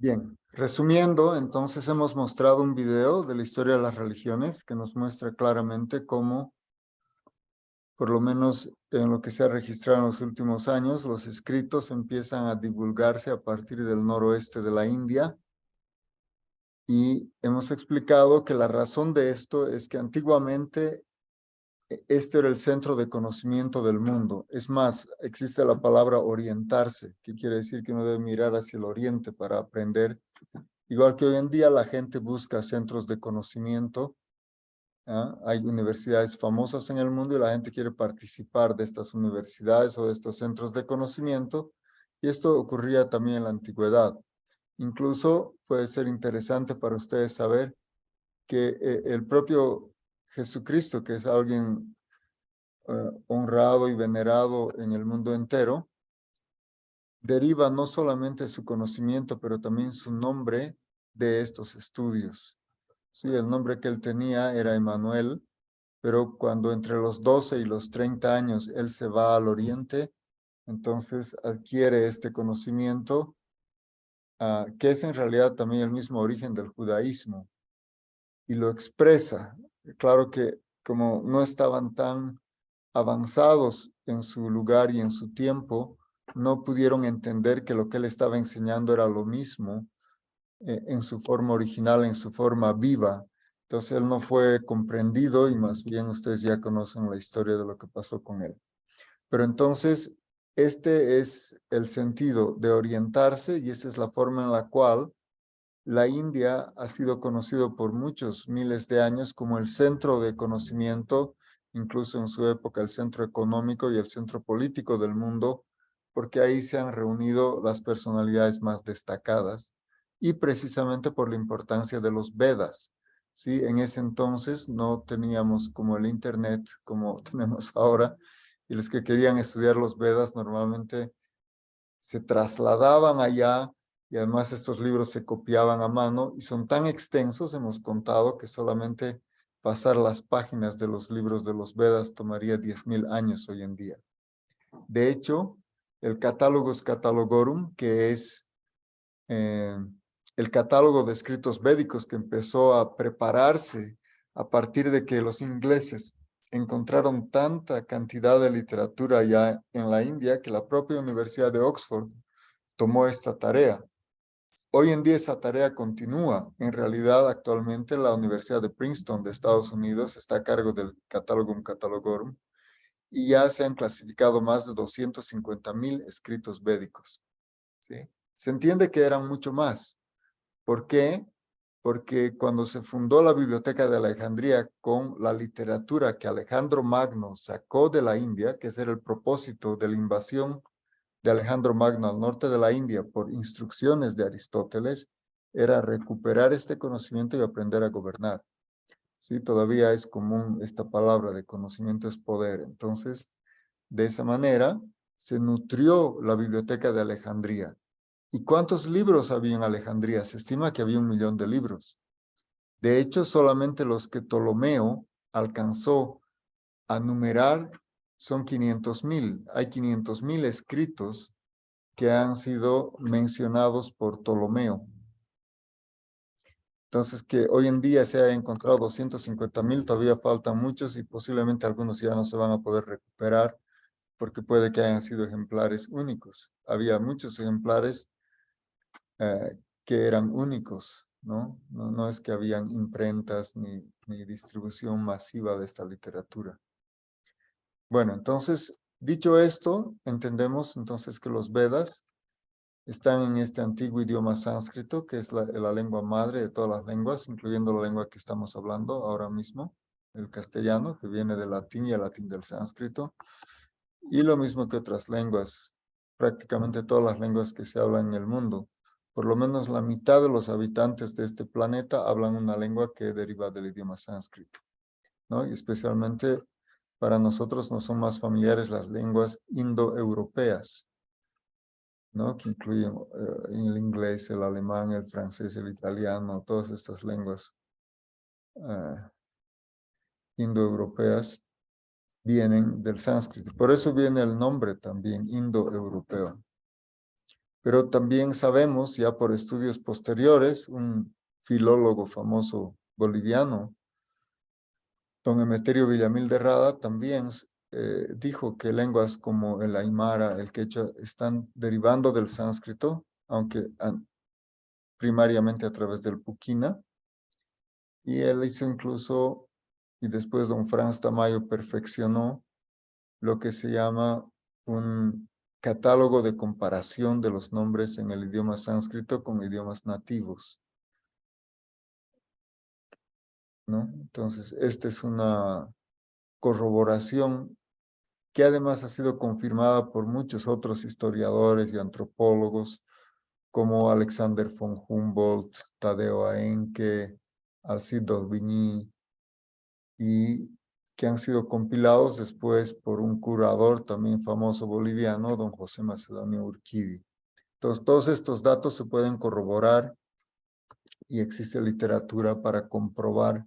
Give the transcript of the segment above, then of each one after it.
Bien, resumiendo, entonces hemos mostrado un video de la historia de las religiones que nos muestra claramente cómo, por lo menos en lo que se ha registrado en los últimos años, los escritos empiezan a divulgarse a partir del noroeste de la India y hemos explicado que la razón de esto es que antiguamente este era el centro de conocimiento del mundo. Es más, existe la palabra orientarse, que quiere decir que uno debe mirar hacia el oriente para aprender. Igual que hoy en día la gente busca centros de conocimiento, ¿ah? Hay universidades famosas en el mundo y la gente quiere participar de estas universidades o de estos centros de conocimiento, y esto ocurría también en la antigüedad. Incluso puede ser interesante para ustedes saber que el propio Jesucristo, que es alguien honrado y venerado en el mundo entero, deriva no solamente su conocimiento, pero también su nombre de estos estudios. Sí, el nombre que él tenía era Emanuel, pero cuando entre los 12 y los 30 años él se va al oriente, entonces adquiere este conocimiento, que es en realidad también el mismo origen del judaísmo, y lo expresa. Claro que como no estaban tan avanzados en su lugar y en su tiempo, no pudieron entender que lo que él estaba enseñando era lo mismo en su forma original, en su forma viva. Entonces él no fue comprendido y más bien ustedes ya conocen la historia de lo que pasó con él. Pero entonces este es el sentido de orientarse y esta es la forma en la cual la India ha sido conocido por muchos miles de años como el centro de conocimiento, incluso en su época el centro económico y el centro político del mundo, porque ahí se han reunido las personalidades más destacadas y precisamente por la importancia de los Vedas. Sí, en ese entonces no teníamos como el Internet como tenemos ahora, y los que querían estudiar los Vedas normalmente se trasladaban allá y además estos libros se copiaban a mano y son tan extensos, hemos contado, que solamente pasar las páginas de los libros de los Vedas tomaría 10.000 años hoy en día. De hecho, el Catalogus Catalogorum, que es eh, el catálogo de escritos védicos que empezó a prepararse a partir de que los ingleses encontraron tanta cantidad de literatura ya en la India que la propia Universidad de Oxford tomó esta tarea. Hoy en día esa tarea continúa. En realidad, actualmente la Universidad de Princeton de Estados Unidos está a cargo del Catalogus Catalogorum y ya se han clasificado más de 250.000 escritos védicos. ¿Sí? Se entiende que eran mucho más. ¿Por qué? Porque cuando se fundó la Biblioteca de Alejandría con la literatura que Alejandro Magno sacó de la India, que ese era el propósito de la invasión de Alejandro Magno al norte de la India por instrucciones de Aristóteles, era recuperar este conocimiento y aprender a gobernar. Sí, todavía es común esta palabra de conocimiento es poder. Entonces, de esa manera se nutrió la Biblioteca de Alejandría. ¿Y cuántos libros había en Alejandría? Se estima que había 1.000.000 de libros. De hecho, solamente los que Ptolomeo alcanzó a numerar son 500.000. Hay 500.000 escritos que han sido mencionados por Ptolomeo. Entonces, que hoy en día se haya encontrado 250.000, todavía faltan muchos y posiblemente algunos ya no se van a poder recuperar porque puede que hayan sido ejemplares únicos. Había muchos ejemplares que eran únicos, ¿no? No es que habían imprentas ni distribución masiva de esta literatura. Bueno, entonces, dicho esto, entendemos entonces que los Vedas están en este antiguo idioma sánscrito, que es la lengua madre de todas las lenguas, incluyendo la lengua que estamos hablando ahora mismo, el castellano, que viene del latín y el latín del sánscrito, y lo mismo que otras lenguas, prácticamente todas las lenguas que se hablan en el mundo. Por lo menos la mitad de los habitantes de este planeta hablan una lengua que deriva del idioma sánscrito, ¿no? Y especialmente para nosotros nos son más familiares las lenguas indoeuropeas, ¿no? Que incluyen el inglés, el alemán, el francés, el italiano, todas estas lenguas indoeuropeas vienen del sánscrito. Por eso viene el nombre también indoeuropeo. Pero también sabemos, ya por estudios posteriores, un filólogo famoso boliviano, don Emeterio Villamil de Rada, también dijo que lenguas como el aymara, el quechua, están derivando del sánscrito, aunque primariamente a través del puquina. Y él hizo incluso, y después don Franz Tamayo perfeccionó lo que se llama un catálogo de comparación de los nombres en el idioma sánscrito con idiomas nativos, ¿no? Entonces, esta es una corroboración que además ha sido confirmada por muchos otros historiadores y antropólogos, como Alexander von Humboldt, Tadeo Aenque, Alcide d'Orbigny, y que han sido compilados después por un curador también famoso boliviano, don José Macedonio Urquidi. Entonces, todos estos datos se pueden corroborar y existe literatura para comprobar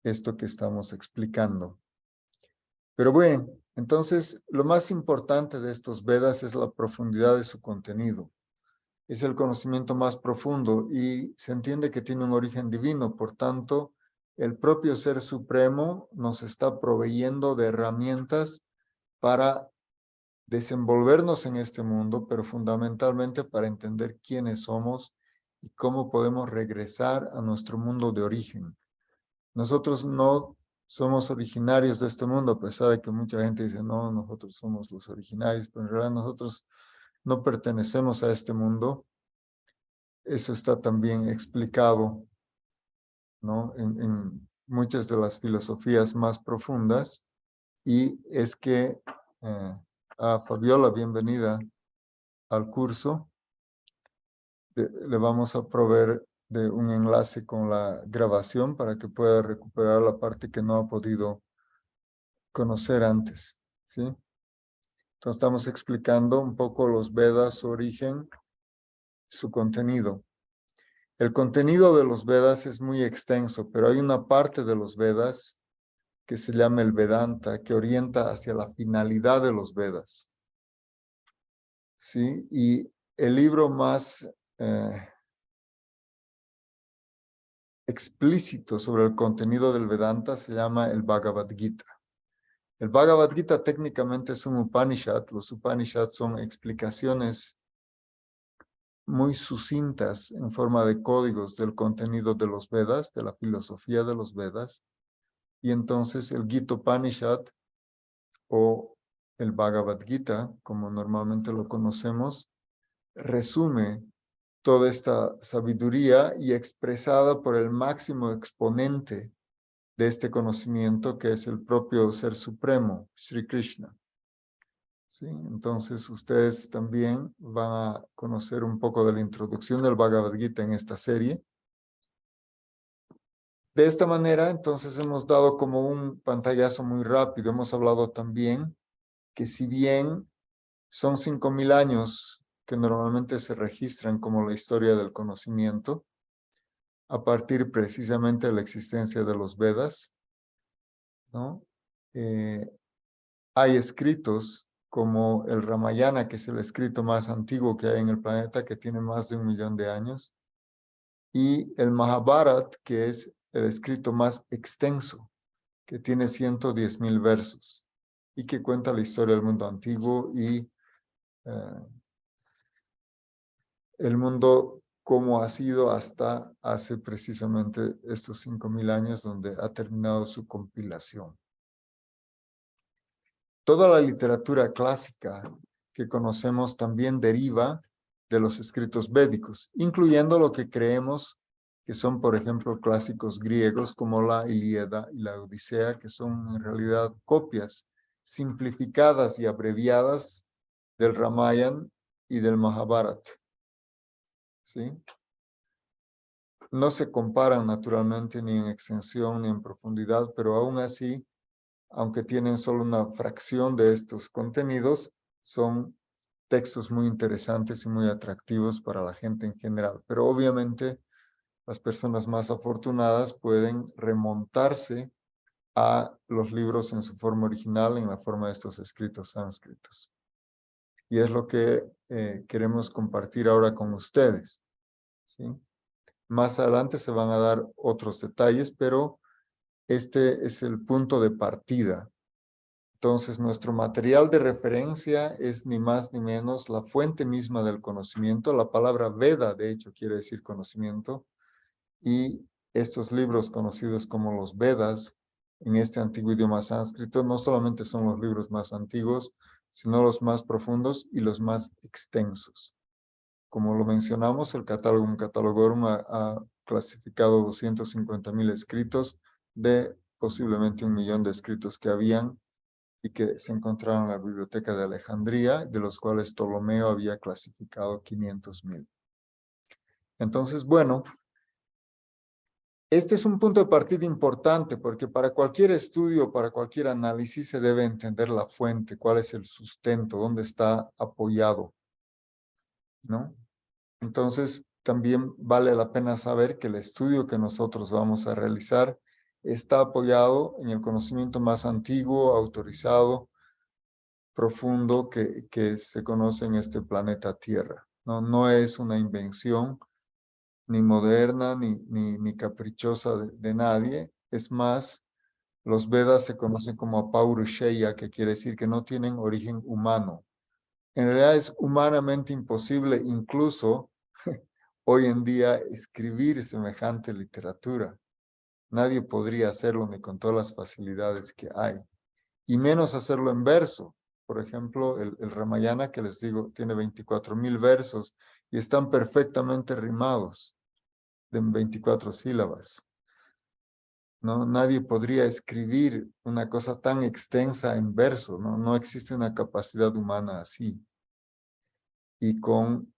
esto que estamos explicando. Pero bueno, entonces lo más importante de estos Vedas es la profundidad de su contenido. Es el conocimiento más profundo y se entiende que tiene un origen divino. Por tanto, el propio Ser Supremo nos está proveyendo de herramientas para desenvolvernos en este mundo, pero fundamentalmente para entender quiénes somos y cómo podemos regresar a nuestro mundo de origen. Nosotros no somos originarios de este mundo, a pesar de que mucha gente dice, no, nosotros somos los originarios, pero en realidad nosotros no pertenecemos a este mundo. Eso está también explicado, ¿no? En muchas de las filosofías más profundas, y es que a Fabiola, bienvenida al curso. Le vamos a proveer de un enlace con la grabación para que pueda recuperar la parte que no ha podido conocer antes, ¿sí? Entonces estamos explicando un poco los Vedas, su origen, su contenido. El contenido de los Vedas es muy extenso, pero hay una parte de los Vedas que se llama el Vedanta, que orienta hacia la finalidad de los Vedas, ¿sí? Y el libro más explícito sobre el contenido del Vedanta se llama el Bhagavad Gita. El Bhagavad Gita técnicamente es un Upanishad. Los Upanishads son explicaciones muy sucintas en forma de códigos del contenido de los Vedas, de la filosofía de los Vedas. Y entonces el Gita Upanishad o el Bhagavad Gita, como normalmente lo conocemos, resume toda esta sabiduría y expresada por el máximo exponente de este conocimiento, que es el propio Ser Supremo, Sri Krishna. ¿Sí? Entonces, ustedes también van a conocer un poco de la introducción del Bhagavad Gita en esta serie. De esta manera, entonces, hemos dado como un pantallazo muy rápido. Hemos hablado también que si bien son 5.000 años que normalmente se registran como la historia del conocimiento, a partir precisamente de la existencia de los Vedas, ¿no? Hay escritos como el Ramayana, que es el escrito más antiguo que hay en el planeta, que tiene más de 1.000.000 de años, y el Mahabharata, que es el escrito más extenso, que tiene 110.000 versos, y que cuenta la historia del mundo antiguo y el mundo como ha sido hasta hace precisamente estos 5.000 años, donde ha terminado su compilación. Toda la literatura clásica que conocemos también deriva de los escritos védicos, incluyendo lo que creemos que son, por ejemplo, clásicos griegos como la Ilíada y la Odisea, que son en realidad copias simplificadas y abreviadas del Ramayana y del Mahabharata, ¿sí? No se comparan naturalmente ni en extensión ni en profundidad, pero aún así, aunque tienen solo una fracción de estos contenidos, son textos muy interesantes y muy atractivos para la gente en general. Pero obviamente las personas más afortunadas pueden remontarse a los libros en su forma original, en la forma de estos escritos sánscritos. Y es lo que queremos compartir ahora con ustedes, ¿sí? Más adelante se van a dar otros detalles, pero este es el punto de partida. Entonces, nuestro material de referencia es ni más ni menos la fuente misma del conocimiento. La palabra Veda, de hecho, quiere decir conocimiento. Y estos libros conocidos como los Vedas, en este antiguo idioma sánscrito, no solamente son los libros más antiguos, sino los más profundos y los más extensos. Como lo mencionamos, el Catálogum Catalogorum ha clasificado 250,000 escritos de posiblemente 1,000,000 de escritos que habían y que se encontraban en la Biblioteca de Alejandría, de los cuales Ptolomeo había clasificado 500,000. Entonces, bueno, este es un punto de partida importante porque para cualquier estudio, para cualquier análisis, se debe entender la fuente, cuál es el sustento, dónde está apoyado, ¿no? Entonces, también vale la pena saber que el estudio que nosotros vamos a realizar está apoyado en el conocimiento más antiguo, autorizado, profundo que se conoce en este planeta Tierra. No es una invención ni moderna ni caprichosa de nadie. Es más, los Vedas se conocen como Apaurushaya, que quiere decir que no tienen origen humano. En realidad es humanamente imposible incluso hoy en día escribir semejante literatura. Nadie podría hacerlo ni con todas las facilidades que hay. Y menos hacerlo en verso. Por ejemplo, el Ramayana, que les digo, tiene 24,000 versos y están perfectamente rimados de 24 sílabas. ¿No? Nadie podría escribir una cosa tan extensa en verso, no existe una capacidad humana así. Y con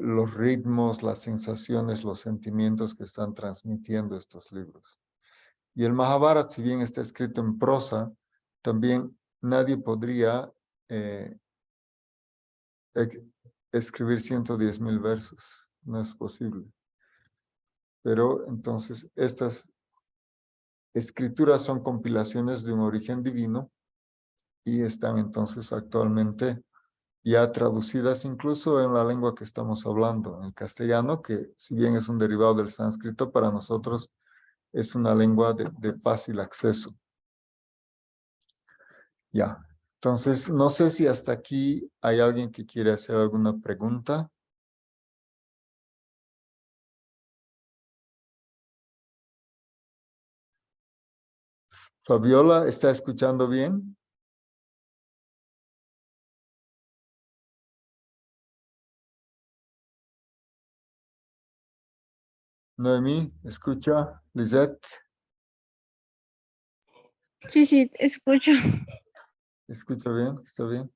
los ritmos, las sensaciones, los sentimientos que están transmitiendo estos libros. Y el Mahabharata, si bien está escrito en prosa, también nadie podría escribir 110,000 versos, no es posible. Pero entonces estas escrituras son compilaciones de un origen divino y están entonces actualmente ya traducidas incluso en la lengua que estamos hablando, en el castellano, que si bien es un derivado del sánscrito, para nosotros es una lengua de fácil acceso. Ya, entonces no sé si hasta aquí hay alguien que quiere hacer alguna pregunta. Fabiola, ¿está escuchando bien? Noemí, ¿escucha? Lisette, Sí, sí, escucho. ¿escucha bien? ¿Está bien?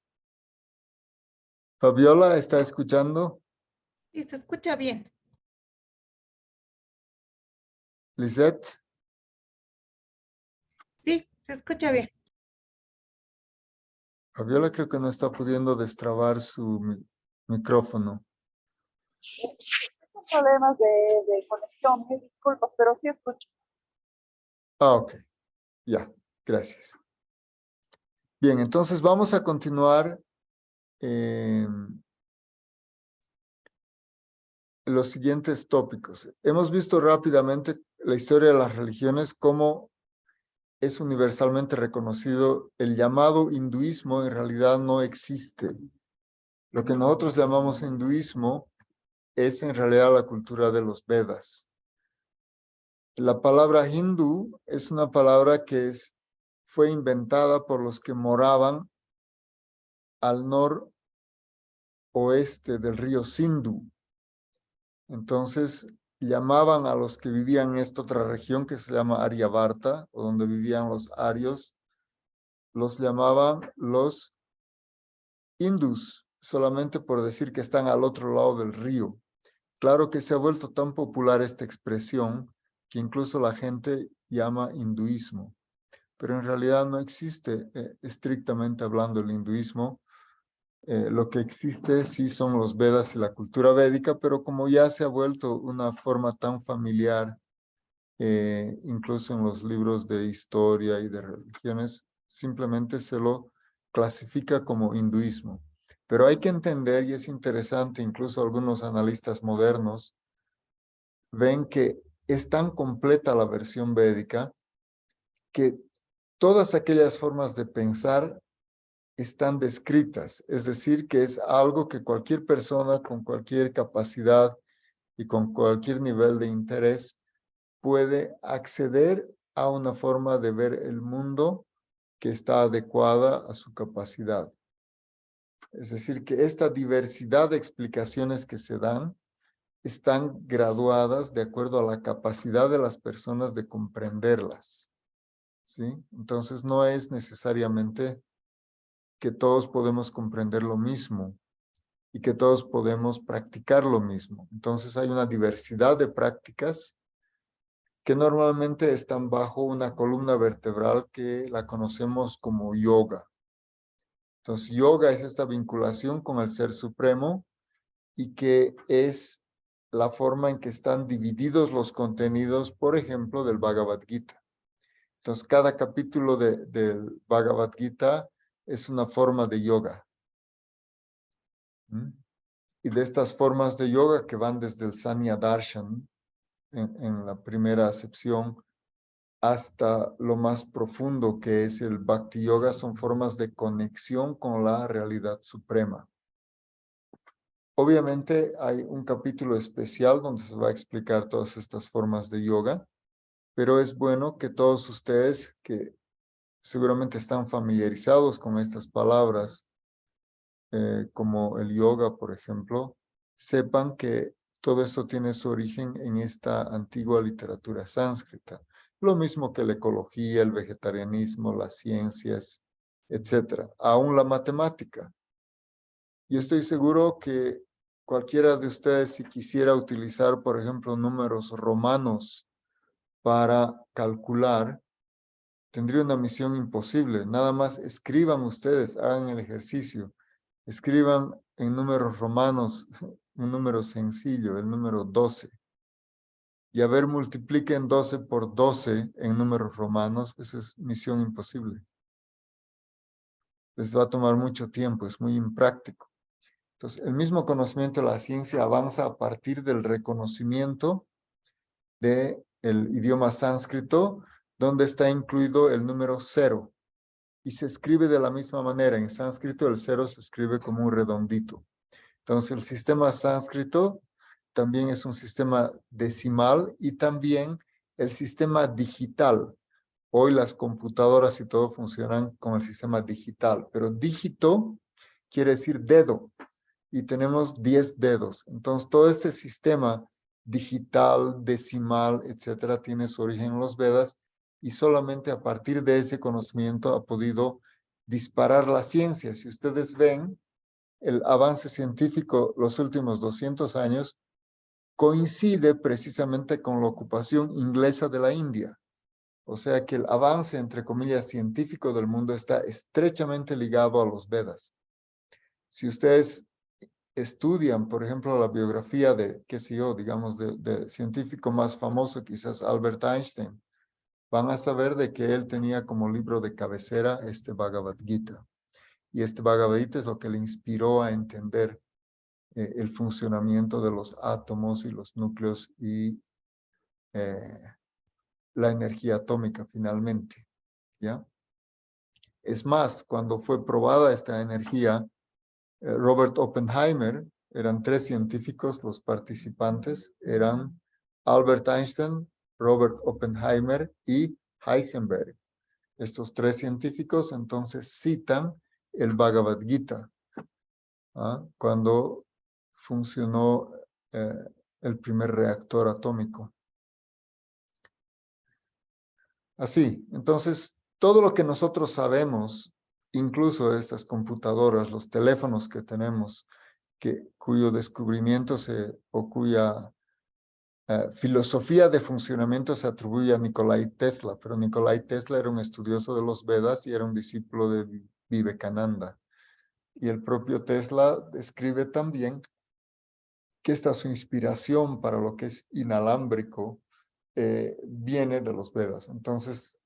Fabiola, ¿está escuchando? Y se escucha bien. Lisette, Sí, se escucha bien. Fabiola creo que no está pudiendo destrabar su micrófono. Problemas de conexión, mil disculpas, pero sí escucho. Ah, ok. Ya, gracias. Bien, entonces vamos a continuar los siguientes tópicos. Hemos visto rápidamente la historia de las religiones, cómo es universalmente reconocido el llamado hinduismo en realidad no existe. Lo que nosotros llamamos hinduismo es en realidad la cultura de los Vedas. La palabra hindú es una palabra que fue inventada por los que moraban al noroeste del río Sindhu. Entonces llamaban a los que vivían en esta otra región que se llama Aryavarta, o donde vivían los arios, los llamaban los hindús, solamente por decir que están al otro lado del río. Claro que se ha vuelto tan popular esta expresión que incluso la gente llama hinduismo, pero en realidad no existe estrictamente hablando el hinduismo. Lo que existe sí son los Vedas y la cultura védica, pero como ya se ha vuelto una forma tan familiar, incluso en los libros de historia y de religiones, simplemente se lo clasifica como hinduismo. Pero hay que entender, y es interesante, incluso algunos analistas modernos ven que es tan completa la versión védica que todas aquellas formas de pensar están descritas, es decir, que es algo que cualquier persona con cualquier capacidad y con cualquier nivel de interés puede acceder a una forma de ver el mundo que está adecuada a su capacidad. Es decir, que esta diversidad de explicaciones que se dan están graduadas de acuerdo a la capacidad de las personas de comprenderlas, ¿sí? Entonces no es necesariamente que todos podemos comprender lo mismo y que todos podemos practicar lo mismo. Entonces hay una diversidad de prácticas que normalmente están bajo una columna vertebral que la conocemos como yoga. Entonces, yoga es esta vinculación con el Ser Supremo y que es la forma en que están divididos los contenidos, por ejemplo, del Bhagavad Gita. Entonces, cada capítulo del Bhagavad Gita es una forma de yoga. ¿Mm? Y de estas formas de yoga que van desde el Sanya Darshan, en la primera acepción, hasta lo más profundo que es el Bhakti Yoga, son formas de conexión con la realidad suprema. Obviamente hay un capítulo especial donde se va a explicar todas estas formas de yoga, pero es bueno que todos ustedes que seguramente están familiarizados con estas palabras, como el yoga, por ejemplo, sepan que todo esto tiene su origen en esta antigua literatura sánscrita. Lo mismo que la ecología, el vegetarianismo, las ciencias, etcétera. Aún la matemática. Yo estoy seguro que cualquiera de ustedes, si quisiera utilizar, por ejemplo, números romanos para calcular, tendría una misión imposible. Nada más escriban ustedes, hagan el ejercicio. Escriban en números romanos un número sencillo, el número 12. Y a ver, multipliquen 12 por 12 en números romanos. Esa es misión imposible. Les va a tomar mucho tiempo, es muy impráctico. Entonces, el mismo conocimiento de la ciencia avanza a partir del reconocimiento del idioma sánscrito, donde está incluido el número 0. Y se escribe de la misma manera. En sánscrito el 0 se escribe como un redondito. Entonces, el sistema sánscrito también es un sistema decimal y también el sistema digital. Hoy las computadoras y todo funcionan con el sistema digital, pero dígito quiere decir dedo y tenemos 10 dedos. Entonces, todo este sistema digital, decimal, etcétera, tiene su origen en los Vedas y solamente a partir de ese conocimiento ha podido disparar la ciencia. Si ustedes ven, el avance científico los últimos 200 años coincide precisamente con la ocupación inglesa de la India. O sea que el avance, entre comillas, científico del mundo está estrechamente ligado a los Vedas. Si ustedes estudian, por ejemplo, la biografía de, qué sé yo, digamos, del científico más famoso, quizás Albert Einstein, van a saber de que él tenía como libro de cabecera este Bhagavad Gita. Y este Bhagavad Gita es lo que le inspiró a entender el funcionamiento de los átomos y los núcleos y la energía atómica finalmente, ¿ya? Es más, cuando fue probada esta energía, Robert Oppenheimer, eran 3 científicos los participantes, eran Albert Einstein, Robert Oppenheimer y Heisenberg. Estos 3 científicos entonces citan el Bhagavad Gita, ¿ah? Cuando funcionó el primer reactor atómico. Así, entonces, todo lo que nosotros sabemos, incluso estas computadoras, los teléfonos que tenemos, cuyo descubrimiento o cuya filosofía de funcionamiento se atribuye a Nikolai Tesla, pero Nikolai Tesla era un estudioso de los Vedas y era un discípulo de Vivekananda. Y el propio Tesla describe también que esta su inspiración para lo que es inalámbrico viene de los Vedas. Entonces,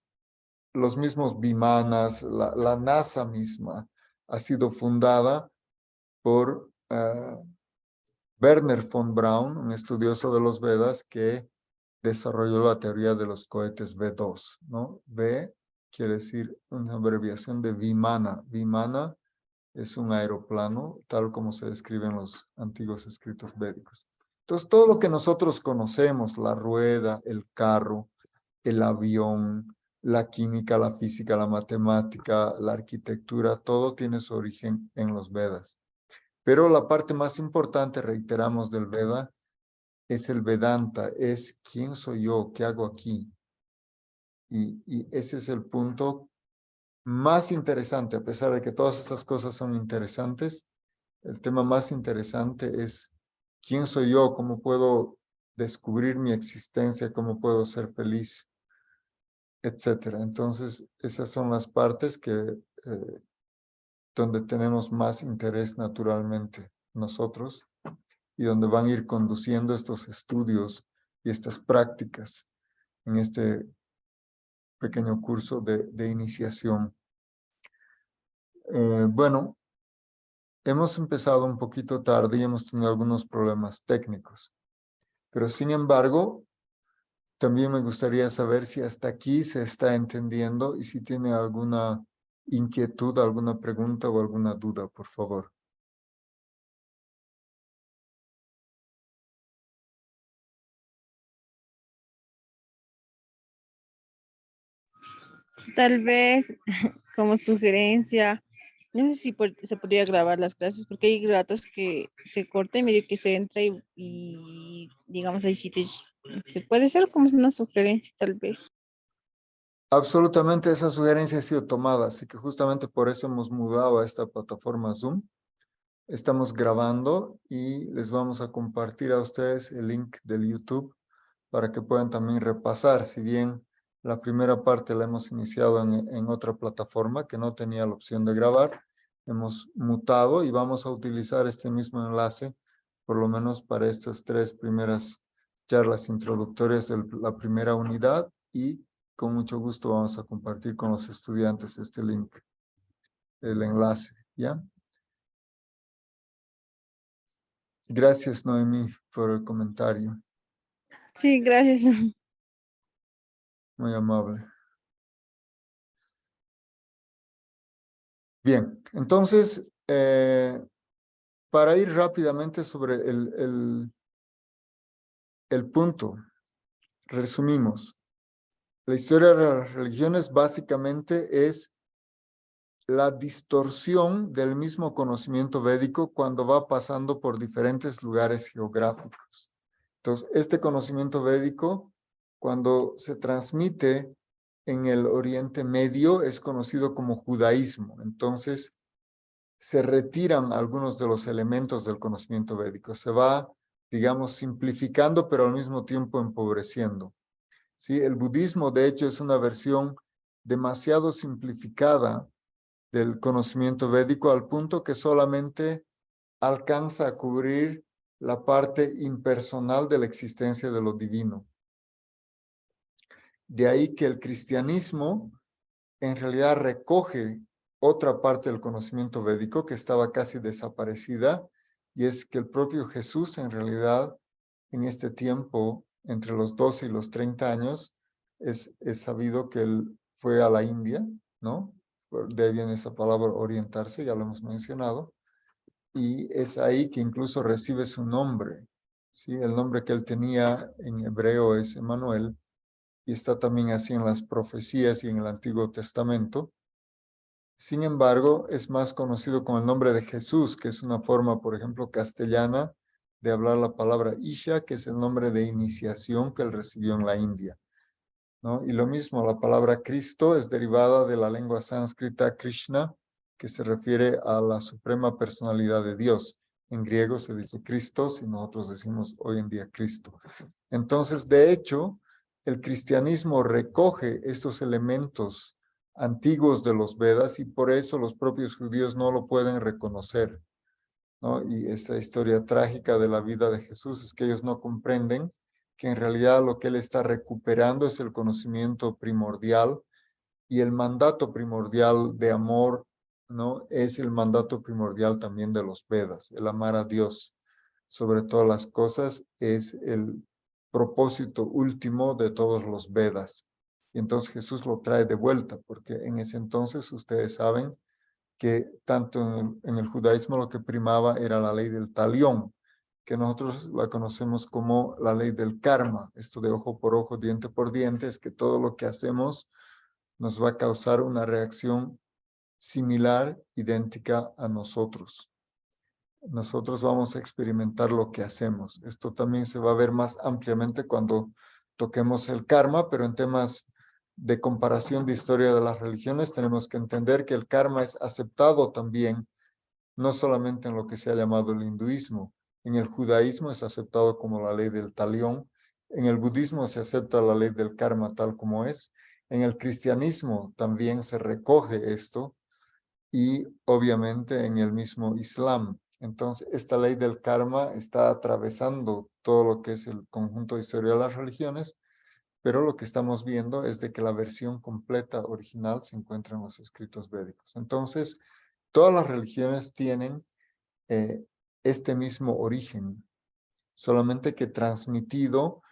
los mismos Vimanas, la NASA misma ha sido fundada por Werner von Braun, un estudioso de los Vedas que desarrolló la teoría de los cohetes V2, ¿no? V quiere decir una abreviación de Vimana. Vimana es un aeroplano, tal como se describe en los antiguos escritos védicos. Entonces, todo lo que nosotros conocemos, la rueda, el carro, el avión, la química, la física, la matemática, la arquitectura, todo tiene su origen en los Vedas. Pero la parte más importante, reiteramos, del Veda es el Vedanta, es quién soy yo, qué hago aquí. Y ese es el punto más interesante, a pesar de que todas estas cosas son interesantes, el tema más interesante es quién soy yo, cómo puedo descubrir mi existencia, cómo puedo ser feliz, etcétera. Entonces, esas son las partes que donde tenemos más interés naturalmente nosotros y donde van a ir conduciendo estos estudios y estas prácticas en este pequeño curso de iniciación. Bueno, hemos empezado un poquito tarde y hemos tenido algunos problemas técnicos, pero sin embargo, también me gustaría saber si hasta aquí se está entendiendo y si tiene alguna inquietud, alguna pregunta o alguna duda, por favor. Tal vez como sugerencia, no sé si se podría grabar las clases, porque hay ratos que se corta y medio que se entra y digamos ahí sí se puede ser como una sugerencia tal vez. Absolutamente, esa sugerencia ha sido tomada, así que justamente por eso hemos mudado a esta plataforma Zoom. Estamos grabando y les vamos a compartir a ustedes el link del YouTube para que puedan también repasar. Si bien la primera parte la hemos iniciado en otra plataforma que no tenía la opción de grabar, hemos mutado y vamos a utilizar este mismo enlace, por lo menos para estas 3 primeras charlas introductorias de la primera unidad y con mucho gusto vamos a compartir con los estudiantes este link, el enlace, ¿ya? Gracias, Noemí, por el comentario. Sí, gracias. Muy amable. Bien, entonces, para ir rápidamente sobre el punto, resumimos. La historia de las religiones básicamente es la distorsión del mismo conocimiento védico cuando va pasando por diferentes lugares geográficos. Entonces, este conocimiento védico, cuando se transmite en el Oriente Medio, es conocido como judaísmo. Entonces, se retiran algunos de los elementos del conocimiento védico. Se va, digamos, simplificando, pero al mismo tiempo empobreciendo. ¿Sí? El budismo, de hecho, es una versión demasiado simplificada del conocimiento védico al punto que solamente alcanza a cubrir la parte impersonal de la existencia de lo divino. De ahí que el cristianismo en realidad recoge otra parte del conocimiento védico que estaba casi desaparecida, y es que el propio Jesús en realidad en este tiempo, entre los 12 y los 30 años, es sabido que él fue a la India, ¿no? De ahí viene esa palabra orientarse, ya lo hemos mencionado, y es ahí que incluso recibe su nombre, ¿sí? El nombre que él tenía en hebreo es Emmanuel, y está también así en las profecías y en el Antiguo Testamento. Sin embargo, es más conocido con el nombre de Jesús, que es una forma, por ejemplo, castellana de hablar la palabra Isha, que es el nombre de iniciación que él recibió en la India, ¿no? Y lo mismo, la palabra Cristo es derivada de la lengua sánscrita Krishna, que se refiere a la suprema personalidad de Dios. En griego se dice Christos y nosotros decimos hoy en día Cristo. Entonces, de hecho, el cristianismo recoge estos elementos antiguos de los Vedas y por eso los propios judíos no lo pueden reconocer, ¿no? Y esta historia trágica de la vida de Jesús es que ellos no comprenden que en realidad lo que él está recuperando es el conocimiento primordial y el mandato primordial de amor ¿no? Es el mandato primordial también de los Vedas. El amar a Dios sobre todas las cosas es el propósito último de todos los Vedas. Y entonces Jesús lo trae de vuelta, porque en ese entonces ustedes saben que tanto en el judaísmo lo que primaba era la ley del talión, que nosotros la conocemos como la ley del karma. Esto de ojo por ojo, diente por diente, es que todo lo que hacemos nos va a causar una reacción similar, idéntica a nosotros. Nosotros vamos a experimentar lo que hacemos. Esto también se va a ver más ampliamente cuando toquemos el karma, pero en temas de comparación de historia de las religiones tenemos que entender que el karma es aceptado también, no solamente en lo que se ha llamado el hinduismo. En el judaísmo es aceptado como la ley del talión. En el budismo se acepta la ley del karma tal como es. En el cristianismo también se recoge esto y obviamente en el mismo Islam. Entonces, esta ley del karma está atravesando todo lo que es el conjunto de historia de las religiones, pero lo que estamos viendo es de que la versión completa original se encuentra en los escritos védicos. Entonces, todas las religiones tienen este mismo origen, solamente que transmitido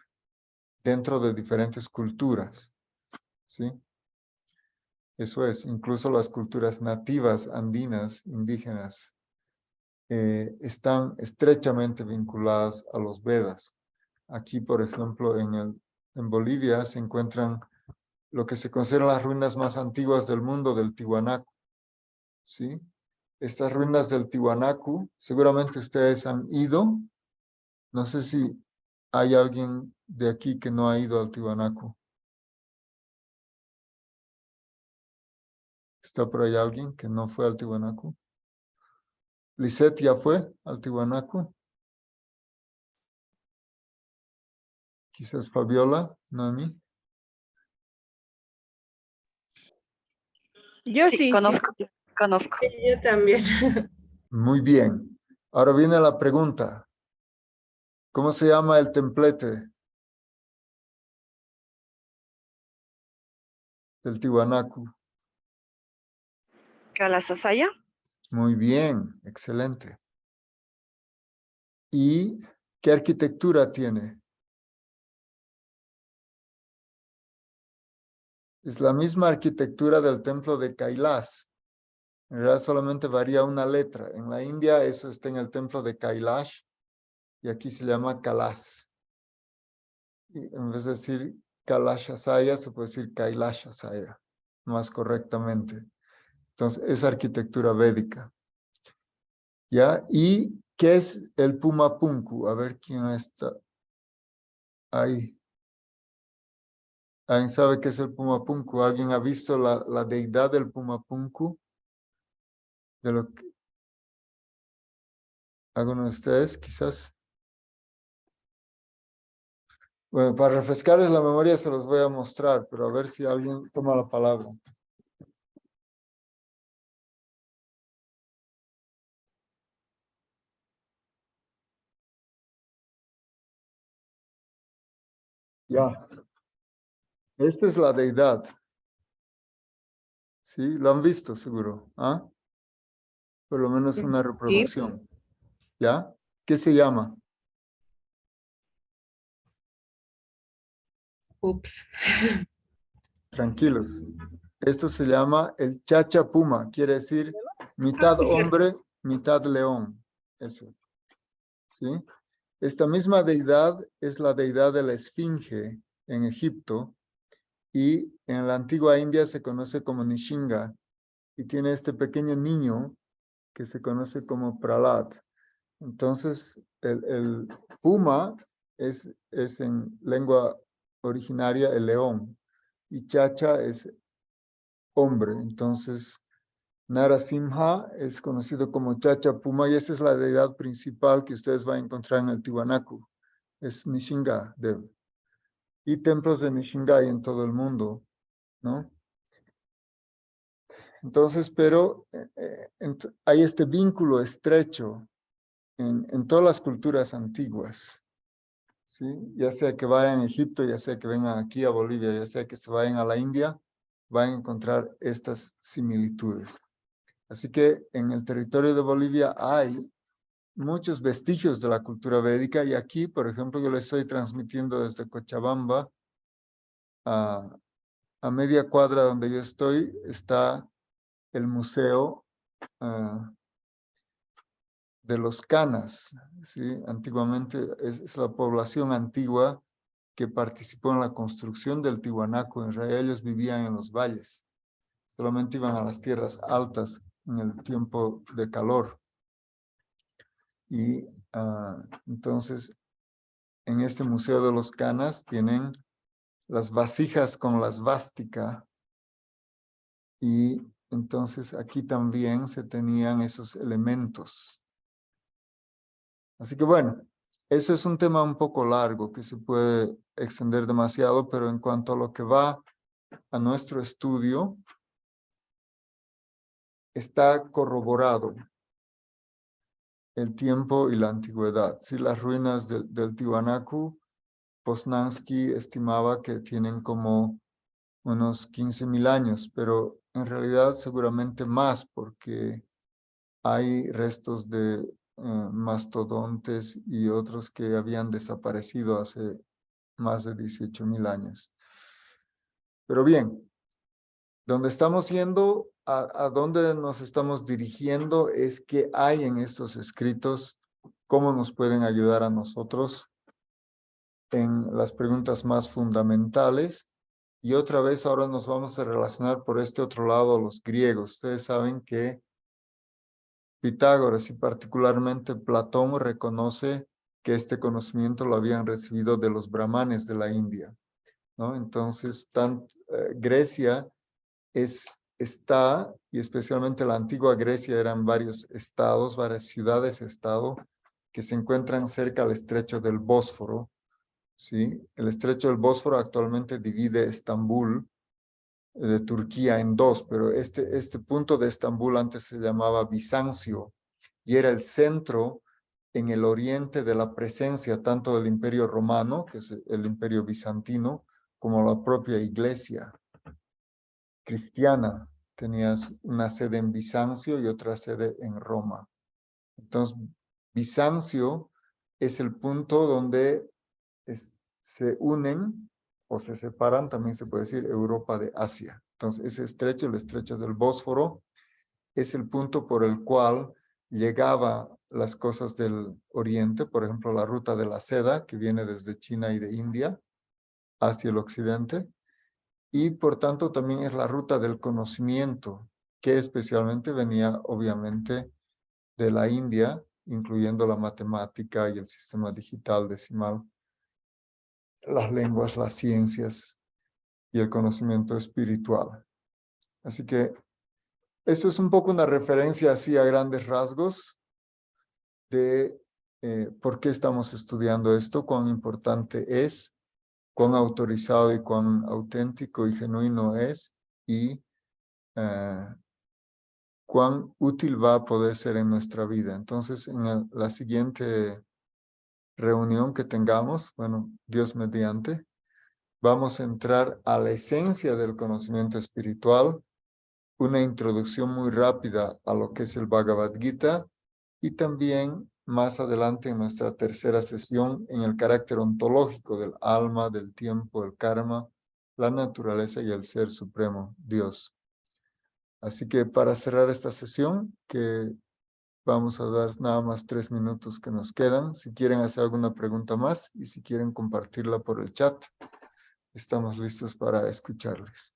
dentro de diferentes culturas, ¿sí? Eso es, incluso las culturas nativas andinas, indígenas, están estrechamente vinculadas a los Vedas. Aquí, por ejemplo, en Bolivia se encuentran lo que se consideran las ruinas más antiguas del mundo del Tiwanaku, ¿sí? Estas ruinas del Tiwanaku, seguramente ustedes han ido. No sé si hay alguien de aquí que no ha ido al Tiwanaku. ¿Está por ahí alguien que no fue al Tiwanaku? ¿Lisette ya fue al Tiwanaku? Quizás Fabiola, Noemí. Yo Sí, sí, sí. conozco. Yo también. Muy bien. Ahora viene la pregunta. ¿Cómo se llama el templete del Tiwanaku? Calasasaya. Muy bien, excelente. ¿Y qué arquitectura tiene? Es la misma arquitectura del templo de Kailash. En realidad solamente varía una letra. En la India eso está en el templo de Kailash y aquí se llama Kailash. Y en vez de decir Kailashasaya se puede decir Kailashasaya más correctamente. Entonces es arquitectura védica. ¿Ya? ¿Y qué es el Pumapunku? A ver quién está ahí. ¿Alguien sabe qué es el Pumapunku? ¿Alguien ha visto la deidad del Pumapunku? De lo que, ¿alguno de ustedes quizás? Bueno, para refrescarles la memoria se los voy a mostrar, pero a ver si alguien toma la palabra. Ya, esta es la deidad. ¿Sí? Lo han visto seguro, ¿ah? Por lo menos una Sí. reproducción. ¿Ya? ¿Qué se llama? Ups. Tranquilos. Esto se llama el Chacha Puma, quiere decir mitad hombre, mitad león. Eso. ¿Sí? Esta misma deidad es la deidad de la Esfinge en Egipto y en la antigua India se conoce como Nishinga y tiene este pequeño niño que se conoce como Prahlad. Entonces, el puma es en lengua originaria el león y Chacha es hombre. Entonces, Narasimha es conocido como Chacha Puma y esa es la deidad principal que ustedes van a encontrar en el Tiwanaku. Es Nishinga Dev. Y templos de Nishinga hay en todo el mundo, ¿no? Entonces, pero hay este vínculo estrecho en todas las culturas antiguas, ¿sí? Ya sea que vayan a Egipto, ya sea que vengan aquí a Bolivia, ya sea que se vayan a la India, van a encontrar estas similitudes. Así que en el territorio de Bolivia hay muchos vestigios de la cultura védica y aquí, por ejemplo, yo le estoy transmitiendo desde Cochabamba a media cuadra donde yo estoy, está el museo de los Canas, ¿sí? Antiguamente es la población antigua que participó en la construcción del Tiwanaku. En realidad ellos vivían en los valles, solamente iban a las tierras altas en el tiempo de calor. Y entonces en este Museo de los Canas tienen las vasijas con la svástica y entonces aquí también se tenían esos elementos. Así que bueno, eso es un tema un poco largo que se puede extender demasiado, pero en cuanto a lo que va a nuestro estudio, está corroborado el tiempo y la antigüedad. Si las ruinas del Tiwanaku, Poznański estimaba que tienen como unos 15.000 años, pero en realidad seguramente más porque hay restos de mastodontes y otros que habían desaparecido hace más de 18.000 años. Pero bien, donde estamos yendo, a dónde nos estamos dirigiendo es qué hay en estos escritos, cómo nos pueden ayudar a nosotros en las preguntas más fundamentales. Y otra vez ahora nos vamos a relacionar por este otro lado a los griegos. Ustedes saben que Pitágoras y particularmente Platón reconoce que este conocimiento lo habían recibido de los brahmanes de la India, ¿no? Entonces, Grecia está, y especialmente la antigua Grecia eran varios estados, varias ciudades-estado que se encuentran cerca al estrecho del Bósforo, ¿sí? El estrecho del Bósforo actualmente divide Estambul de Turquía en dos, pero este punto de Estambul antes se llamaba Bizancio y era el centro en el oriente de la presencia tanto del Imperio Romano, que es el Imperio Bizantino, como la propia iglesia cristiana. Tenías una sede en Bizancio y otra sede en Roma. Entonces, Bizancio es el punto donde se unen o se separan, también se puede decir, Europa de Asia. Entonces, ese estrecho, el estrecho del Bósforo, es el punto por el cual llegaba las cosas del Oriente, por ejemplo, la ruta de la seda, que viene desde China y de India hacia el occidente, y por tanto también es la ruta del conocimiento, que especialmente venía obviamente de la India, incluyendo la matemática y el sistema digital decimal, las lenguas, las ciencias y el conocimiento espiritual. Así que esto es un poco una referencia así a grandes rasgos de por qué estamos estudiando esto, cuán importante es, cuán autorizado y cuán auténtico y genuino es y cuán útil va a poder ser en nuestra vida. Entonces, en la siguiente reunión que tengamos, bueno, Dios mediante, vamos a entrar a la esencia del conocimiento espiritual, una introducción muy rápida a lo que es el Bhagavad Gita y también más adelante en nuestra tercera sesión en el carácter ontológico del alma, del tiempo, el karma, la naturaleza y el ser supremo, Dios. Así que para cerrar esta sesión, que vamos a dar nada más 3 minutos que nos quedan, si quieren hacer alguna pregunta más y si quieren compartirla por el chat, estamos listos para escucharles.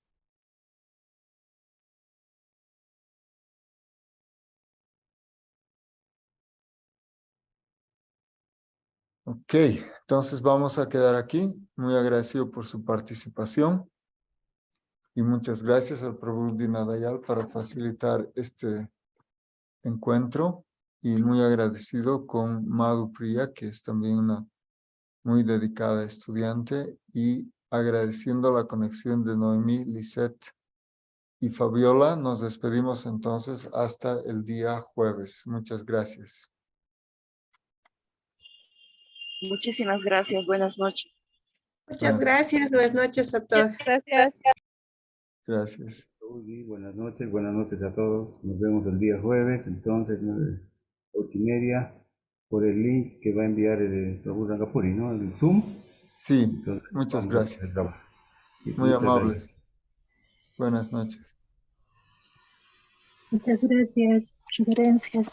Ok, entonces vamos a quedar aquí. Muy agradecido por su participación y muchas gracias al Prabhu Dinadayal para facilitar este encuentro y muy agradecido con Madhu Priya, que es también una muy dedicada estudiante, y agradeciendo la conexión de Noemí, Lisette y Fabiola. Nos despedimos entonces hasta el día jueves. Muchas gracias. Muchísimas gracias. Buenas noches. Muchas gracias. Buenas noches a todos. Gracias. Gracias. Uy, buenas noches a todos. Nos vemos el día jueves, entonces, 8:30, por el link que va a enviar el Prabhu Rangapuri, ¿no? El Zoom. Sí, Entonces, muchas vamos a hacer gracias. el trabajo. Muy Muchas amables. gracias. Buenas noches. Muchas gracias. Sugerencias.